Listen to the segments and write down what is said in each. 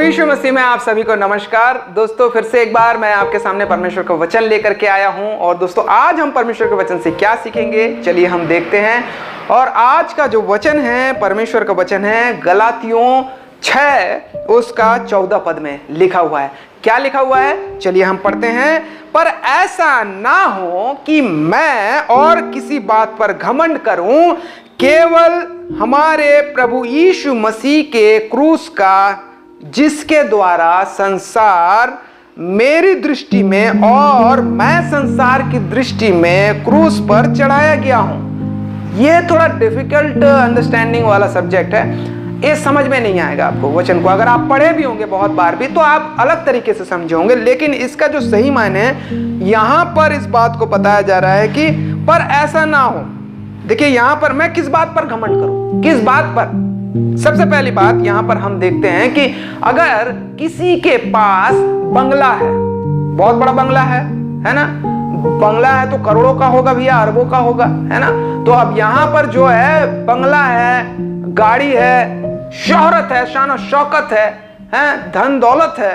प्रभु यीशु मसीह में आप सभी को नमस्कार। दोस्तों फिर से एक बार मैं आपके सामने परमेश्वर का वचन लेकर के आया हूं। और दोस्तों आज हम परमेश्वर के वचन से क्या सीखेंगे, चलिए हम देखते हैं। और आज का जो वचन है, परमेश्वर का वचन है गलातियों 6 उसका 14 पद में लिखा हुआ है। क्या लिखा हुआ है, चलिए हम पढ़ते हैं। पर ऐसा ना हो कि मैं और किसी बात पर घमंड करूं, केवल हमारे प्रभु यीशु मसीह के क्रूस का, जिसके द्वारा संसार मेरी दृष्टि में और मैं संसार की दृष्टि में क्रूस पर चढ़ाया गया हूं। यह थोड़ा डिफिकल्ट अंडरस्टैंडिंग वाला सब्जेक्ट है, ये समझ में नहीं आएगा आपको वचन को। अगर आप पढ़े भी होंगे बहुत बार भी तो आप अलग तरीके से समझे होंगे, लेकिन इसका जो सही मायने है, यहां पर इस बात को बताया जा रहा है कि पर ऐसा ना हो। देखिए यहां पर मैं किस बात पर घमंड करूं, किस बात पर। सबसे पहली बात यहां पर हम देखते हैं कि अगर किसी के पास बंगला है, बहुत बड़ा बंगला है ना, बंगला है तो करोड़ों का होगा भैया, अरबों का होगा, है ना। तो अब यहां पर जो है बंगला है, गाड़ी है, शोहरत है, शान और शौकत है, धन दौलत है,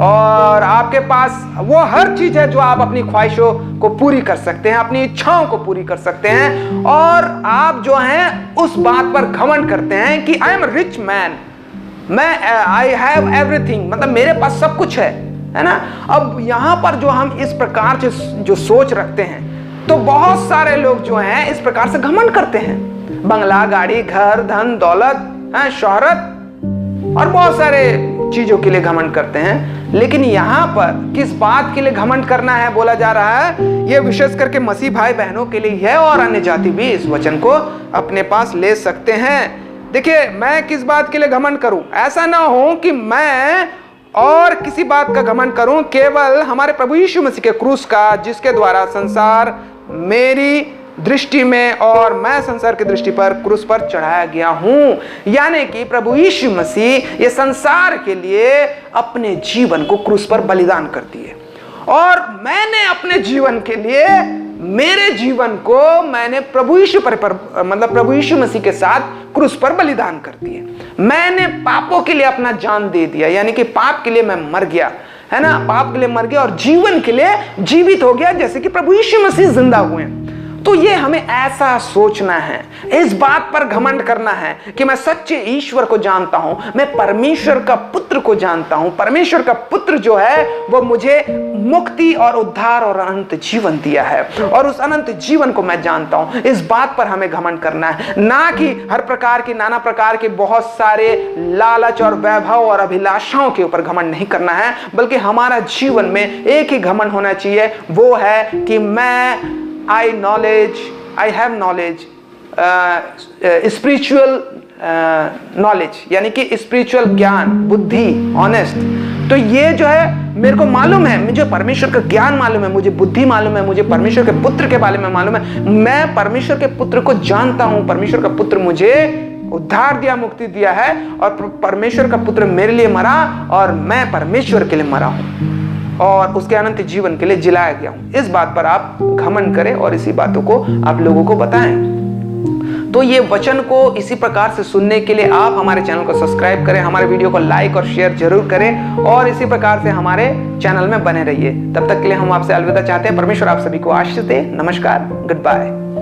और आपके पास वो हर चीज है जो आप अपनी ख्वाहिशों को पूरी कर सकते हैं, अपनी इच्छाओं को पूरी कर सकते हैं। और आप जो हैं उस बात पर घमंड करते हैं कि आई एम रिच मैन, मैं आई हैव एवरीथिंग, मतलब मेरे पास सब कुछ है ना। अब यहां पर जो हम इस प्रकार से जो सोच रखते हैं, तो बहुत सारे लोग जो हैं इस प्रकार से घमंड करते हैं। बंगला, गाड़ी, घर, धन दौलत, शोहरत और बहुत सारे चीजों के लिए घमंड करते हैं। लेकिन यहां पर किस बात के लिए घमंड करना है बोला जा रहा है, यह विशेष करके मसीह भाई बहनों के लिए है, और अन्य जाति भी इस वचन को अपने पास ले सकते हैं। देखिए मैं किस बात के लिए घमंड करूं, ऐसा ना हो कि मैं और किसी बात का घमंड करूं, केवल हमारे प्रभु यीशु मसीह के क्रूस का, जिसके द्वारा संसार मेरी दृष्टि में और मैं संसार की दृष्टि पर क्रूस पर चढ़ाया गया हूं। यानी कि प्रभु यीशु मसीह ये संसार के लिए अपने जीवन को क्रूस पर बलिदान कर दिए, और मैंने अपने जीवन के लिए, मेरे जीवन को मैंने प्रभु यीशु मतलब प्रभु यीशु मसीह के साथ क्रूस पर बलिदान कर दिए। मैंने पापों के लिए अपना जान दे दिया, यानी कि पाप के लिए मैं मर गया, है ना, पाप के लिए मर गया और जीवन के लिए जीवित हो गया, जैसे कि प्रभु यीशु मसीह जिंदा हुए। तो ये हमें ऐसा सोचना है, इस बात पर घमंड करना है कि मैं सच्चे ईश्वर को जानता हूं, मैं परमेश्वर का पुत्र को जानता हूं। परमेश्वर का पुत्र जो है वो मुझे मुक्ति और उद्धार और अनंत जीवन दिया है, और उस अनंत जीवन को मैं जानता हूं। इस बात पर हमें घमंड करना है, ना कि हर प्रकार की, नाना प्रकार के बहुत सारे लालच और वैभव और अभिलाषाओं के ऊपर घमंड नहीं करना है। बल्कि हमारा जीवन में एक ही घमंड होना चाहिए, वो है कि मैं I have knowledge, spiritual knowledge, यानी कि स्पिरिचुअल ज्ञान, बुद्धि, ऑनेस्ट। तो ये जो है मेरे को मालूम है, मुझे परमेश्वर का ज्ञान मालूम है, मुझे बुद्धि मालूम है, मुझे परमेश्वर के पुत्र के बारे में मालूम है। मैं परमेश्वर के पुत्र को जानता हूं, परमेश्वर का पुत्र मुझे उद्धार दिया, मुक्ति दिया है, और परमेश्वर का पुत्र मेरे लिए मरा और मैं परमेश्वर के लिए मरा हूं और उसके अनंत जीवन के लिए जिलाया गया हूं। इस बात पर आप घमंड करें और इसी बातों को आप लोगों को बताएं। तो ये वचन को इसी प्रकार से सुनने के लिए आप हमारे चैनल को सब्सक्राइब करें, हमारे वीडियो को लाइक और शेयर जरूर करें, और इसी प्रकार से हमारे चैनल में बने रहिए। तब तक के लिए हम आपसे अलविदा चाहते हैं। परमेश्वर आप सभी को आशीष दे। नमस्कार, गुड बाय।